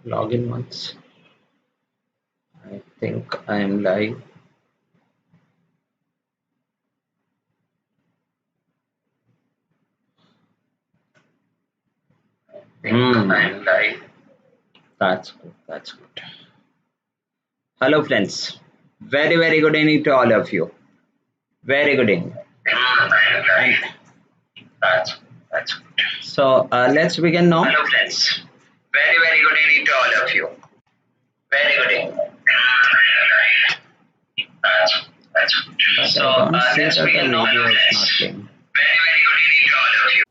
Login once. I think I am live. I am live. That's good. That's good. Hello, friends. Very good evening to all of you. Very good evening. And that's good. So let's begin now. Hello, friends. Very good evening to all of you. Very good evening. That's good. So let's begin now. Video is not playing. Very good evening to all of you.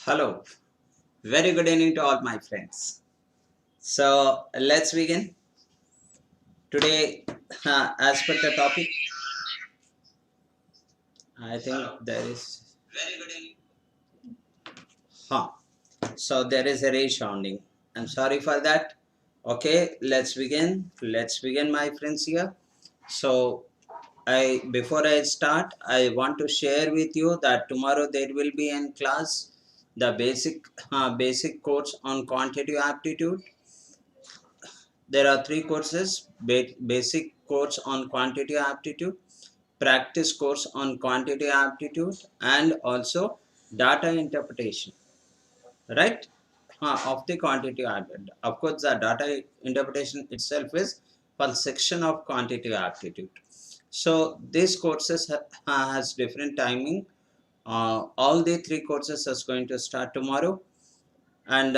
Hello, very good evening to all my friends. So let's begin. Today, as per the topic, I think there is very good evening. So there is a ray sounding. I'm sorry for that. Okay, let's begin. Let's begin, my friends here. So before I start, I want to share with you that tomorrow there will be in class the basic course on quantitative aptitude. There are three courses: basic course on quantitative aptitude, practice course on quantitative aptitude, and also data interpretation, right? Of the quantitative aptitude. Of course, the data interpretation itself is one section of quantitative aptitude. So these courses has different timing. All the three courses is going to start tomorrow, and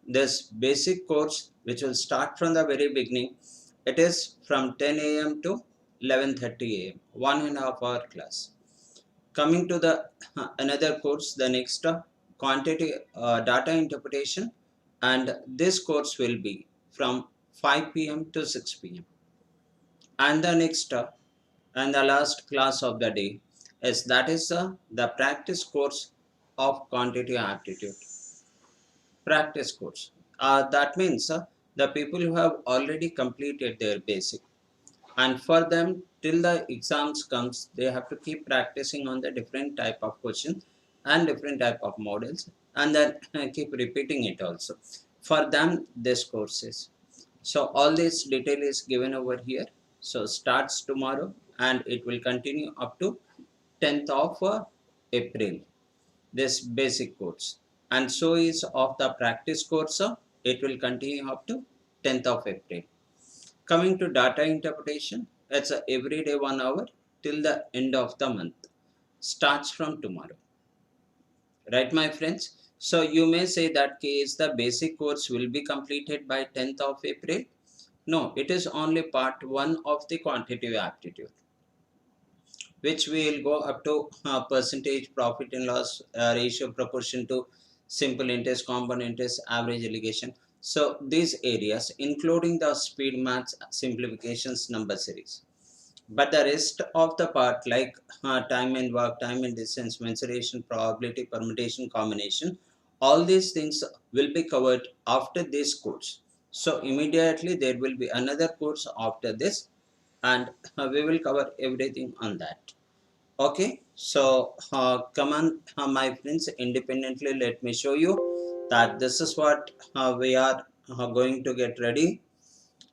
this basic course, which will start from the very beginning, it is from 10 a.m. to 11:30 a.m. 1.5 hour class. Coming to the another course, the next quantitative data interpretation, and this course will be from 5 p.m. to 6 p.m. And the next and the last class of the day is the practice course of quantitative aptitude. Practice course. That means the people who have already completed their basic, and for them till the exams comes, they have to keep practicing on the different type of questions and different type of models, and then keep repeating it also. For them, this course is. So all this detail is given over here. So starts tomorrow and it will continue up to 10th of April, this basic course, and so is of the practice course. It will continue up to 10th of April. Coming to data interpretation, it's a every day 1 hour till the end of the month. Starts from tomorrow. Right, my friends? So you may say that case the basic course will be completed by 10th of April. No, it is only part 1 of the quantitative aptitude, which will go up to percentage, profit and loss ratio, proportion to simple interest, compound interest, average allegation. So these areas, including the speed maths, simplifications, number series. But the rest of the part, like time and work, time and distance, mensuration, probability, permutation, combination, all these things will be covered after this course. So immediately there will be another course after this, and we will cover everything on that. Okay, so come on, my friends, independently let me show you that this is what we are going to get ready,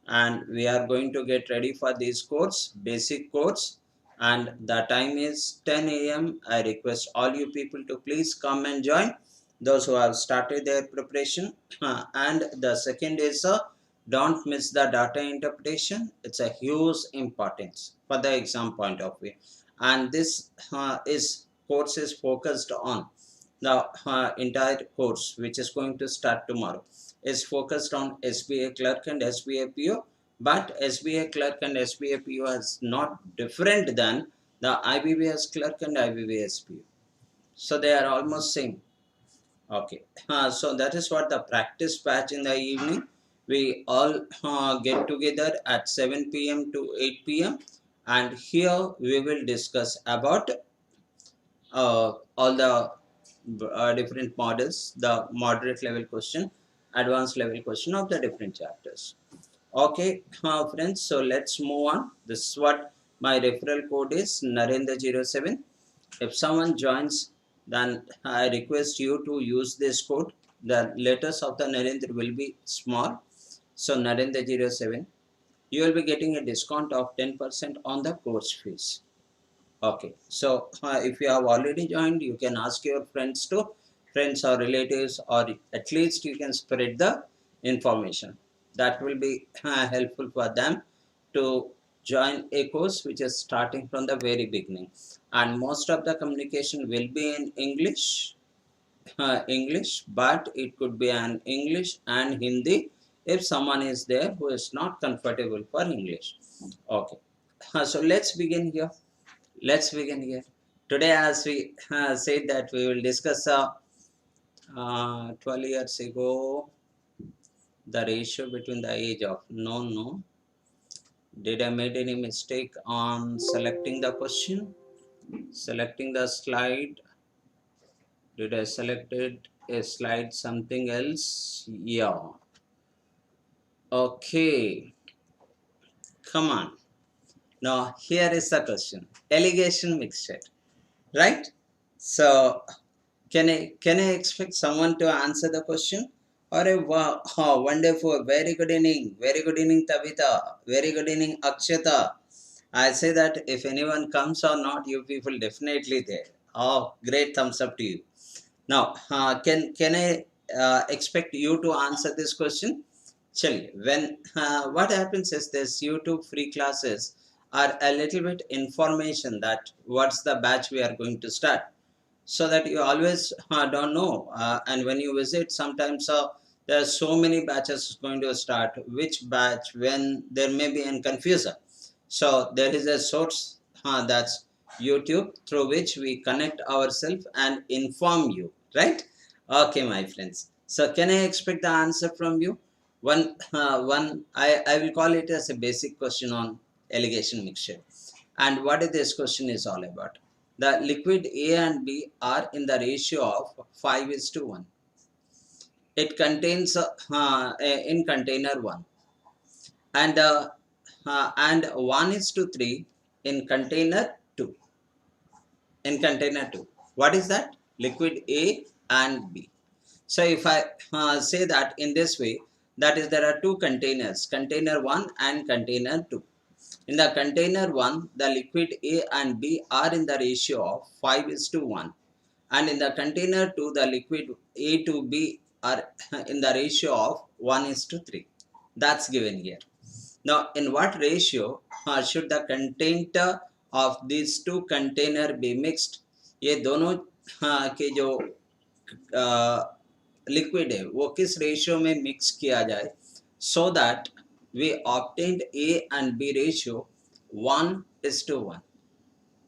and we are going to get ready for this course, basic course, and the time is 10 a.m. I request all you people to please come and join, those who have started their preparation. And the second is don't miss the data interpretation. It's a huge importance for the exam point of view, and this is course is focused on the entire course, which is going to start tomorrow, is focused on SBI clerk and SBI PO, but SBI clerk and SBI PO is not different than the IBPS clerk and IBPS PO. So they are almost same. Okay, so that is what the practice batch in the evening. We all get together at 7 p.m. to 8 p.m. and here we will discuss about all the different models, the moderate level question, advanced level question of the different chapters. Okay, friends, so let's move on. This is what my referral code is, Narendra07. If someone joins, then I request you to use this code. The letters of the Narendra will be small. So Narendra07, you will be getting a discount of 10% on the course fees. Okay, so if you have already joined, you can ask your friends or relatives, or at least you can spread the information. That will be helpful for them to join a course which is starting from the very beginning. And most of the communication will be in English, but it could be an English and Hindi if someone is there who is not comfortable for English. Okay, so let's begin here. Let's begin here. Today, as we said that we will discuss 12 years ago, the ratio between the age of no. Did I made any mistake on selecting the question? Selecting the slide? Did I selected a slide something else? Yeah. Okay. Come on. Now here is the question. Allegation mixture. Right? So can I expect someone to answer the question? Or a wow, wonderful, very good evening, Tabitha, very good evening, Akshata. I say that if anyone comes or not, you people definitely there. Oh, great thumbs up to you. Now, can I expect you to answer this question? Chali, when what happens is this YouTube free classes are a little bit information that what's the batch we are going to start, so that you always don't know, and when you visit sometimes there are so many batches going to start, which batch when there may be a confusion. So there is a source, that's YouTube, through which we connect ourselves and inform you, right? Okay, my friends, so can I expect the answer from you? I will call it as a basic question on allegation mixture. And what is this question is all about? The liquid A and B are in the ratio of 5:1. It contains in container 1, and 1:3 in container 2. In container 2, what is that? Liquid A and B. So if I say that in this way, that is there are two containers, container 1 and container 2. In the container 1, the liquid A and B are in the ratio of 5:1. And in the container 2, the liquid A to B are in the ratio of 1:3. That's given here. Now, in what ratio should the content of these two container be mixed? ये दोनों के जो liquid है वो किस ratio में mix किया जाए, so that we obtained A and B ratio 1:1.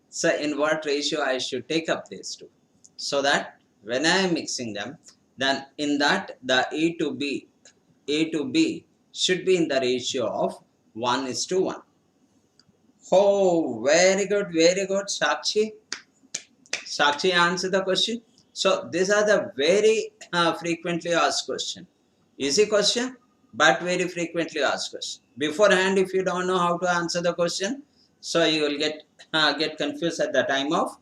So in what ratio I should take up these two, so that when I am mixing them, then in that the A to B should be in the ratio of 1:1. Oh, very good, Sakshi. Sakshi answered the question. So these are the very frequently asked question. Easy question, but very frequently asked question. Beforehand, if you don't know how to answer the question, so you will get confused at the time of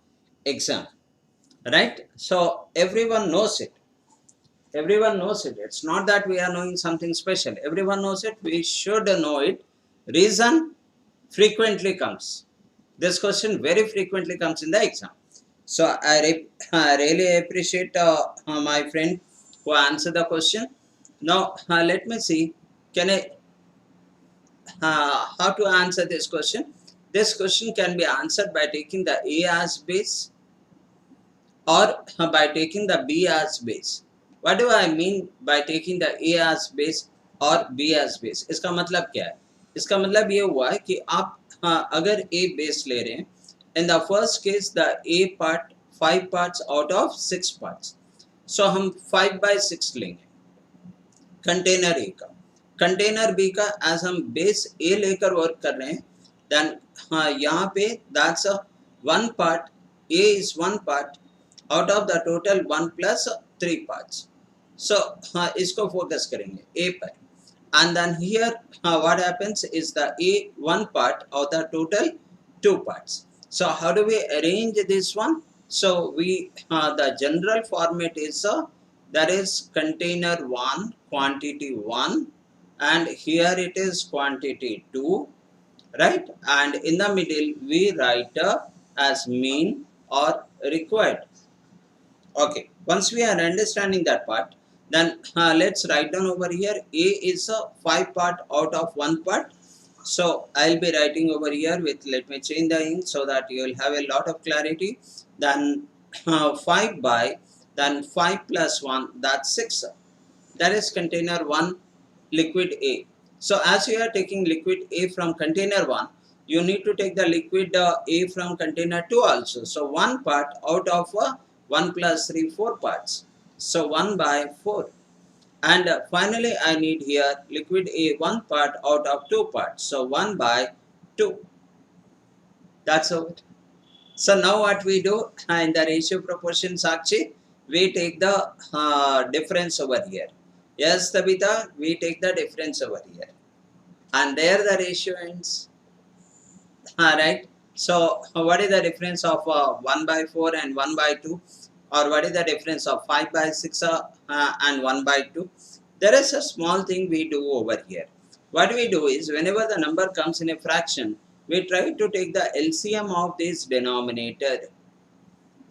exam, right? So everyone knows it. Everyone knows it. It's not that we are knowing something special. Everyone knows it. We should know it. Reason frequently comes. This question very frequently comes in the exam. So I really appreciate my friend who answered the question. Now let me see. Can I how to answer this question? This question can be answered by taking the A as base, or by taking the B as base. What do I mean by taking the A as base और B as base? इसका मतलब क्या है? इसका मतलब ये हुआ है कि आप अगर A base ले रहे हैं, in the first case the A part 5 parts out of 6 parts, so हम 5/6 लेंगे कंटेनर A का. कंटेनर B का एज हम बेस A लेकर वर्क कर रहे हैं, देन यहाँ पे that's one part, A is one part out of the total 1 + 3 parts. So इसको फोकस करेंगे A पर. and then here what happens is the A one part of the total two parts. So how do we arrange this one? So we the general format is there is container 1 quantity 1 and here it is quantity 2, right? And in the middle we write as mean or required. Okay, once we are understanding that part, then let's write down over here. A is a 5 part out of 1 part. So I'll be writing over here with, let me change the ink so that you will have a lot of clarity. Then 5 by, then 5 plus 1, that's 6. That is container 1 liquid A. So as you are taking liquid A from container 1, you need to take the liquid A from container 2 also. So 1 part out of 1 plus 3, 4 parts. So 1 by 4. And finally I need here liquid A 1 part out of 2 parts. So 1 by 2. That's all. So now what we do in the ratio proportion Sakshi, we take the difference over here. Yes, Tabitha, we take the difference over here. And there the ratio ends. Alright. So what is the difference of 1 by 4 and 1 by 2? Or what is the difference of 5 by 6 and 1 by 2? There is a small thing we do over here. What we do is whenever the number comes in a fraction, we try to take the LCM of this denominator.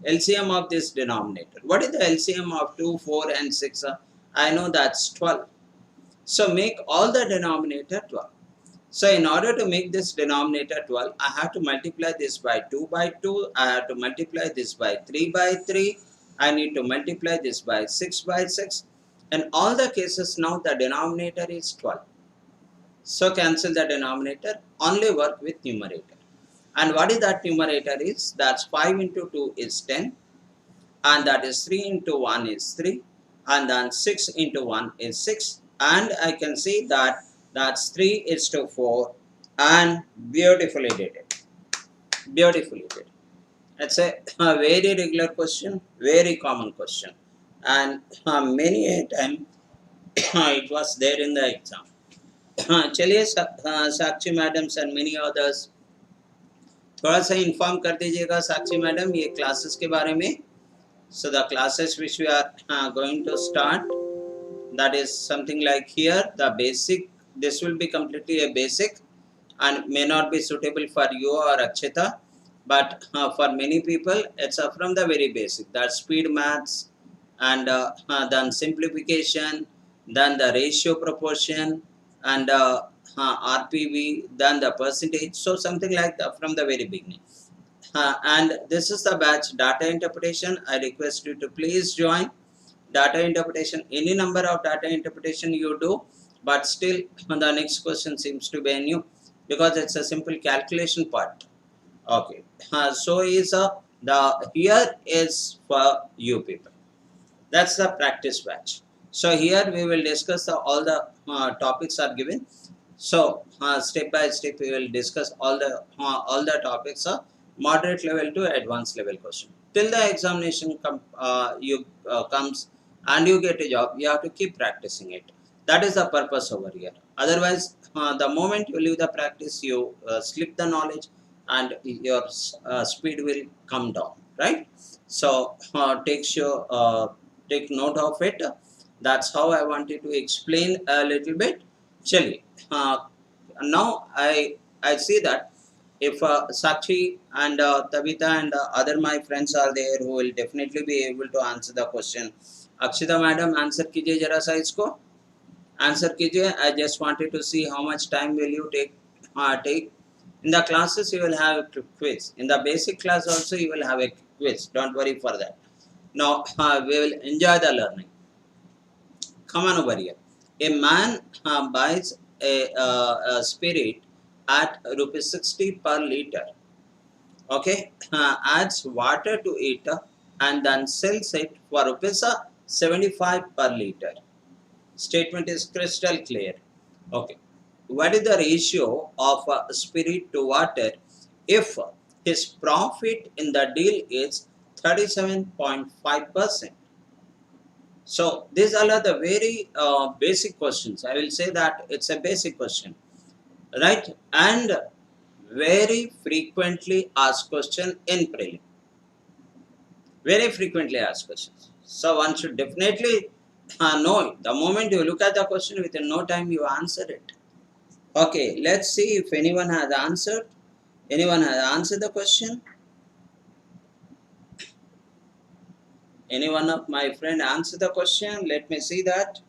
LCM of this denominator. What is the LCM of 2, 4 and 6? I know that's 12. So make all the denominator 12. So in order to make this denominator 12, I have to multiply this by 2 by 2. I have to multiply this by 3 by 3. I need to multiply this by 6 by 6. In all the cases now the denominator is 12. So cancel the denominator, only work with numerator. And what is that numerator is? That's 5 into 2 is 10. And that is 3 into 1 is 3. And then 6 into 1 is 6. And I can see that that's 3 is to 4. And beautifully did it. Beautifully did it. It's a very regular question, very common question. And many a time it was there in the exam. चलिए साक्षी madams and many others थोड़ा सा inform कर दीजिएगा साक्षी madam ये classes के बारे में. So the classes which we are going to start, that is something like here the basic. This will be completely a basic and may not be suitable for you or Akshita, but for many people it's from the very basic. That speed maths and then simplification, then the ratio proportion and RPV, then the percentage. So something like that from the very beginning. And this is the batch data interpretation. I request you to please join data interpretation. Any number of data interpretation you do, but still the next question seems to be new because it's a simple calculation part. Okay, so is the here is for you people. That's the practice batch. So here we will discuss all the topics are given. So step by step we will discuss all the topics are moderate level to advanced level question. Till the examination comes and you get a job, you have to keep practicing it. That is the purpose over here. Otherwise, the moment you leave the practice, you slip the knowledge and your speed will come down, right? So take note of it. That's how I wanted to explain a little bit. Chali. Now I see that if Sakshi and Tabitha and other my friends are there who will definitely be able to answer the question. Akshita madam, answer कीजिए जरा सा इसको. Answer कीजिए. I just wanted to see how much time will you take. In the classes you will have a quiz. In the basic class also you will have a quiz. Don't worry for that. Now we will enjoy the learning. Come on over here. A man buys a spirit at rupees 60 per liter. Okay, adds water to it and then sells it for rupees 75 per liter. Statement is crystal clear. Okay, what is the ratio of spirit to water if his profit in the deal is 37.5%? So these are the very basic questions. I will say that it's a basic question, right? And very frequently asked question in prelim. Very frequently asked questions. So one should definitely know it. The moment you look at the question, within no time you answer it. Okay, let's see if anyone has answered. Anyone has answered the question? Any one of my friend answer the question? Let me see that.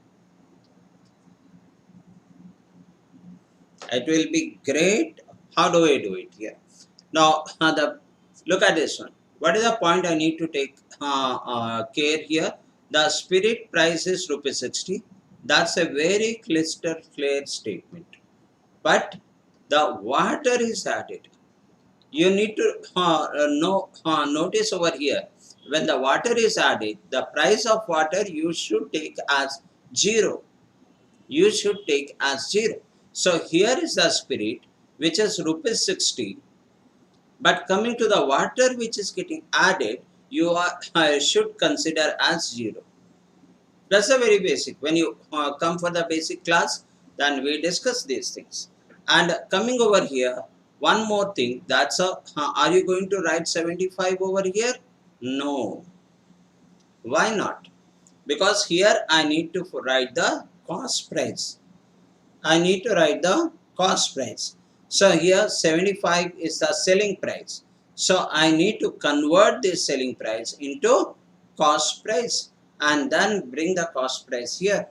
It will be great. How do I do it here? Now, look at this one. What is the point I need to take care here? The spirit price is rupees 60. That's a very crystal clear statement. But the water is added. You need to notice over here. When the water is added, the price of water you should take as 0. You should take as 0. So here is the spirit which is rupees 60, but coming to the water which is getting added, you should consider as 0. That's a very basic. When you come for the basic class, then we discuss these things. And coming over here, one more thing, that's are you going to write 75 over here? No. Why not? Because here I need to write the cost price. I need to write the cost price. So here 75 is the selling price. So I need to convert this selling price into cost price and then bring the cost price here.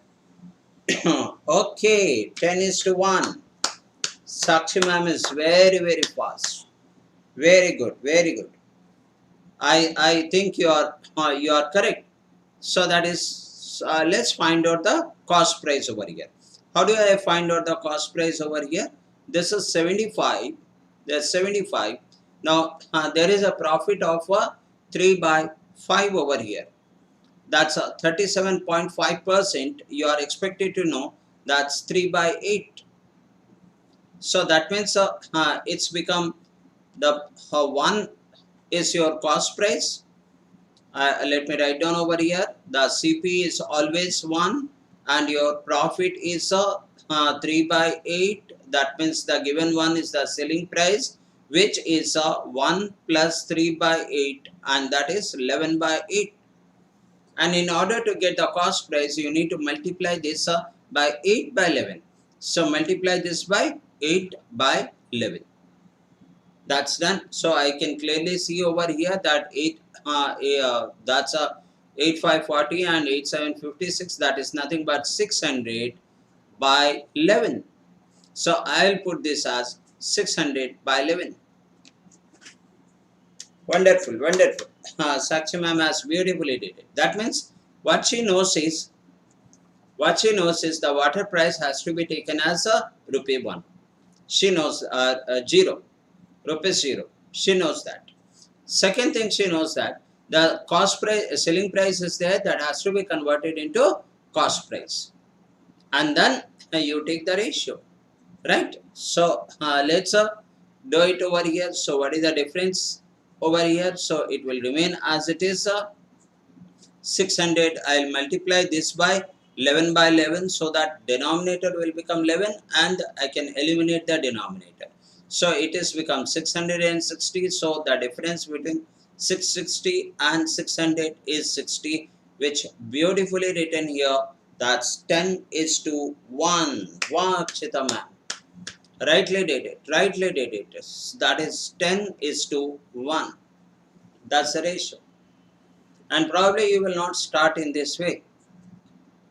Okay, 10:1. Sakshi ma'am is very fast. Very good, very good. I think you are correct. So that is, let's find out the cost price over here. How do I find out the cost price over here? This is 75. There's 75. Now there is a profit of 3 by 5 over here. That's a 37.5%. You are expected to know that's 3 by 8. So that means it's become the 1 is your cost price. Let me write down over here. The CP is always 1 and your profit is 3 by 8. That means the given one is the selling price, which is 1 plus 3 by 8, and that is 11 by 8. And in order to get the cost price, you need to multiply this by 8 by 11. So multiply this by 8 by 11. That's done. So I can clearly see over here that that's a 8540 and 8756. That is nothing but 600 by 11. So I'll put this as 600 by 11. Wonderful, wonderful. Sakshi ma'am has beautifully did it. That means what she knows is the water price has to be taken as a rupee 1. She knows 0. Rupees 0. She knows that. Second thing she knows that the cost price, selling price is there, that has to be converted into cost price. And then you take the ratio, right? So let's do it over here. So what is the difference over here? So it will remain as it is 600. I'll multiply this by 11 by 11 so that denominator will become 11 and I can eliminate the denominator. So it is become 660. So the difference between 660 and 600 is 60, which beautifully written here. That's 10:1. Wow, Chita ma'am. Rightly did it. Rightly did it. That is 10:1. That's the ratio. And probably you will not start in this way.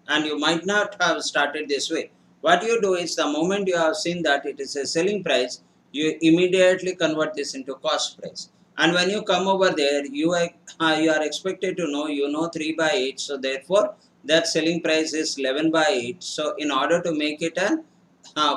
And you might not have started this way. What you do is the moment you have seen that it is a selling price, you immediately convert this into cost price. And when you come over there, you are expected to know, 3 by 8. So therefore, that selling price is 11 by 8. So in order to make it a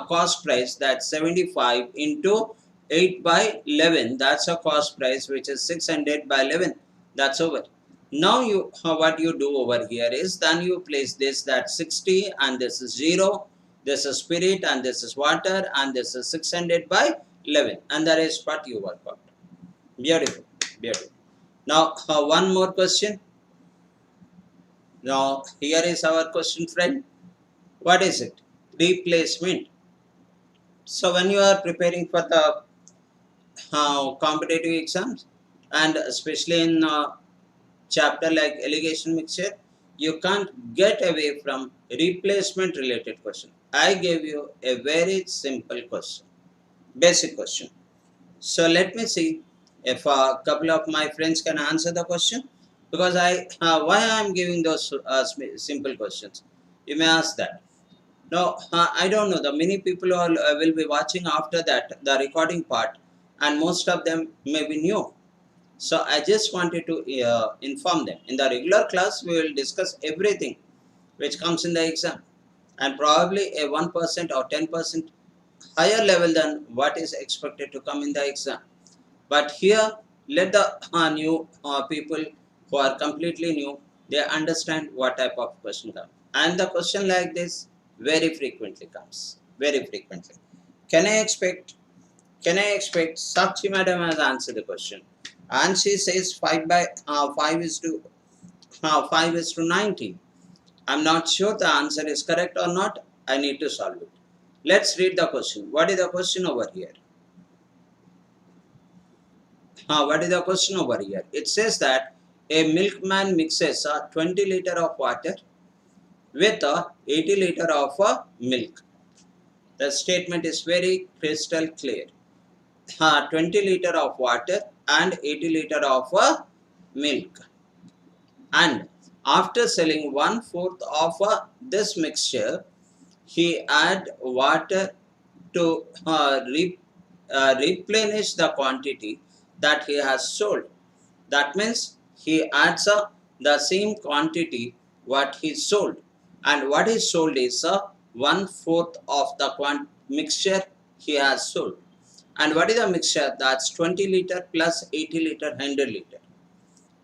cost price, that's 75 into 8 by 11. That's a cost price, which is 600 by 11. That's over. Now what you do over here is then you place this, that 60 and this is 0, this is spirit and this is water and this is 600 by 11, and the rest part you work out. Beautiful, beautiful. Now one more question. Now here is our question, friend. What is it? Replacement. So when you are preparing for the competitive exams, and especially in chapter like allegation mixture, you can't get away from replacement related question. I gave you a very simple question, basic question. So let me see if a couple of my friends can answer the question, because why I am giving those simple questions. You may ask that. No, I don't know. The many people will be watching after that the recording part, and most of them may be new. So I just wanted to inform them. In the regular class, we will discuss everything which comes in the exam, and probably a 1% or 10% higher level than what is expected to come in the exam. But here, let the new people who are completely new, they understand what type of question comes. And the question like this very frequently comes. Very frequently. Can I expect? Can I expect? Sakshi madam has answered the question, and she says 5 is to 90. I'm not sure the answer is correct or not. I need to solve it. Let's read the question. What is the question over here? What is the question over here? It says that a milkman mixes a 20 liter of water with a 80 liter of milk. The statement is very crystal clear. 20 liter of water and 80 liter of milk. And after selling 1/4 of this mixture, he add water to replenish the quantity that he has sold. That means he adds the same quantity what he sold, and what he sold is 1/4 of the mixture he has sold. And what is the mixture? That's 20 liter plus 80 liter, 100 liter.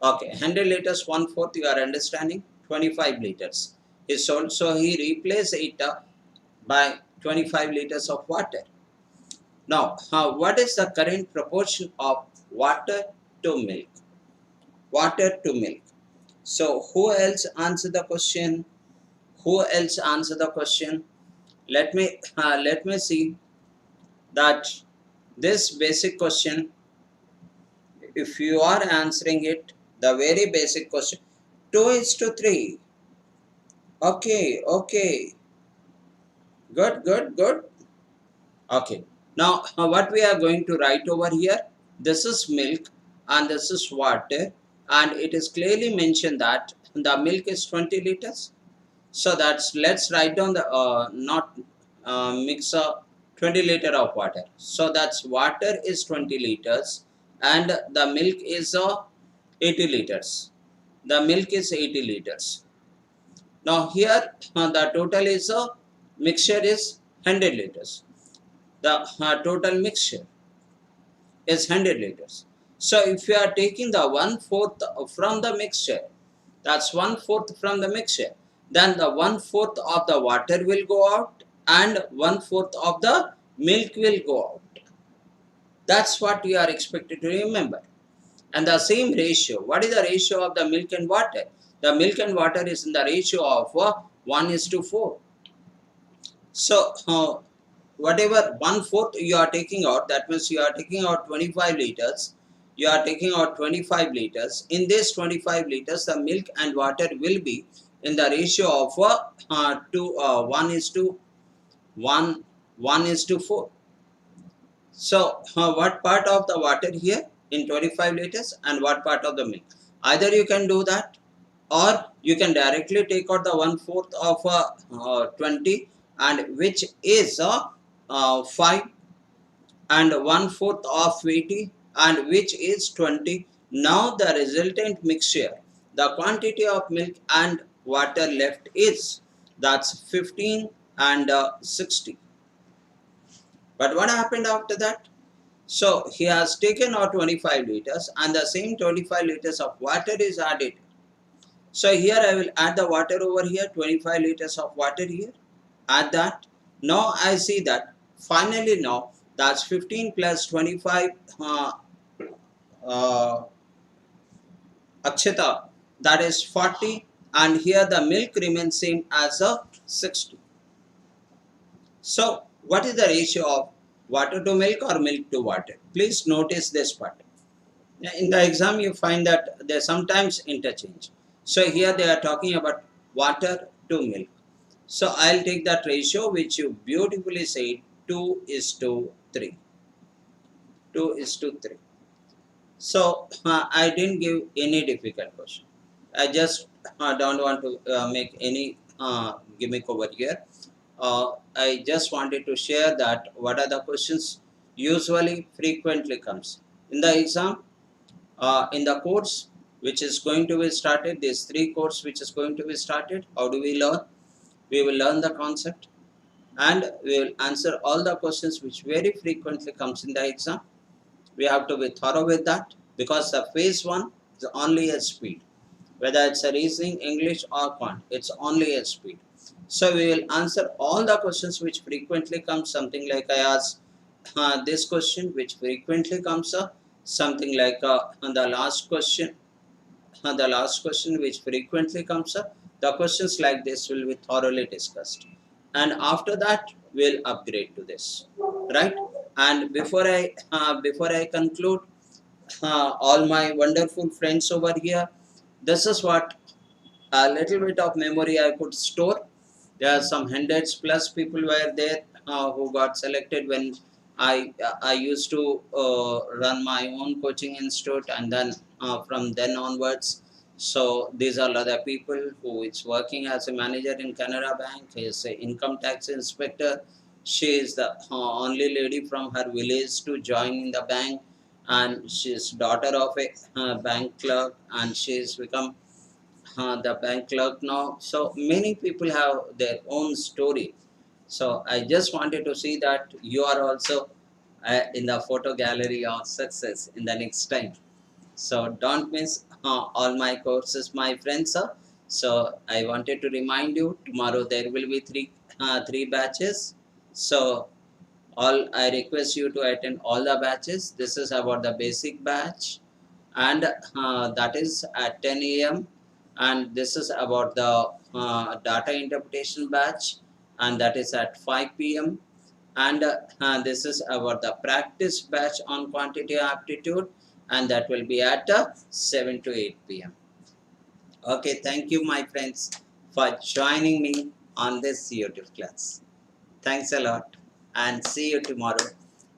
Okay, 100 liters, 1/4, you are understanding? 25 liters is sold. So he replaced it by 25 liters of water. Now, what is the current proportion of water to milk? Water to milk. So, who else answer the question? Who else answer the question? Let me see that this basic question. If you are answering it, the very basic question, 2:3. Okay, okay, good. Okay. Now, what we are going to write over here? This is milk and this is water, and it is clearly mentioned that the milk is 20 liters. So that's, let's write down the not mix a 20 liter of water. So that's water is 20 liters and the milk is 80 liters. The milk is 80 liters. Now here the total is mixture is 100 liters. The total mixture is 100 liters. So if you are taking the 1/4 from the mixture, that's 1/4 from the mixture, then the 1/4 of the water will go out and 1/4 of the milk will go out. That's what you are expected to remember. And the same ratio, what is the ratio of the milk and water? The milk and water is in the ratio of 1:4. So whatever 1/4 you are taking out, that means you are taking out 25 liters. You are taking out 25 liters. In this 25 liters, the milk and water will be in the ratio of 1:4. So what part of the water here in 25 liters and what part of the milk? Either you can do that, or you can directly take out the 1/4 of 20, and which is 5, and 1/4 of 80, and which is 20. Now the resultant mixture, the quantity of milk and water left is, that's 15 and 60. But what happened after that? So he has taken out 25 liters and the same 25 liters of water is added. So here I will add the water over here, 25 liters of water here, add that. Now I see that finally now that's 15 plus 25 Akshita, that is 40, and here the milk remains same as a 60. So what is the ratio of water to milk or milk to water? Please notice this part. In the exam you find that they sometimes interchange. So here they are talking about water to milk. So I'll take that ratio which you beautifully said, 2:3. 2:3. So I didn't give any difficult question. I just don't want to make any gimmick over here. I just wanted to share that what are the questions usually frequently comes in the exam, in the course which is going to be started. These three courses which is going to be started. How do we learn? We will learn the concept and we will answer all the questions which very frequently comes in the exam. We have to be thorough with that because the phase 1 is only a speed. Whether it's a reasoning, English or quant, it's only a speed. So we will answer all the questions which frequently come. Something like I asked this question which frequently comes up. Something like the last question which frequently comes up. The questions like this will be thoroughly discussed, and after that we'll upgrade to this, right? And before I conclude, all my wonderful friends over here, this is what a little bit of memory I could store. There are some hundreds plus people were there who got selected when I used to run my own coaching institute, and then from then onwards. So these are other people who is working as a manager in Canara Bank. He is an income tax inspector. She is the only lady from her village to join in the bank, and she is daughter of a bank clerk, and she has become the bank clerk now. So many people have their own story. So I just wanted to see that you are also in the photo gallery of success in the next time. So don't miss all my courses, my friends. So I wanted to remind you, tomorrow there will be three batches. So all I request you to attend all the batches. This is about the basic batch, and that is at 10 a.m. and this is about the data interpretation batch, and that is at 5 p.m. and this is about the practice batch on quantitative aptitude, and that will be at 7 to 8 p.m. Okay, thank you my friends for joining me on this YouTube class. Thanks a lot, and see you tomorrow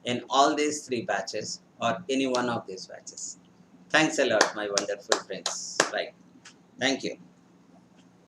in all these three batches or any one of these batches. Thanks a lot, my wonderful friends. Right. Thank you.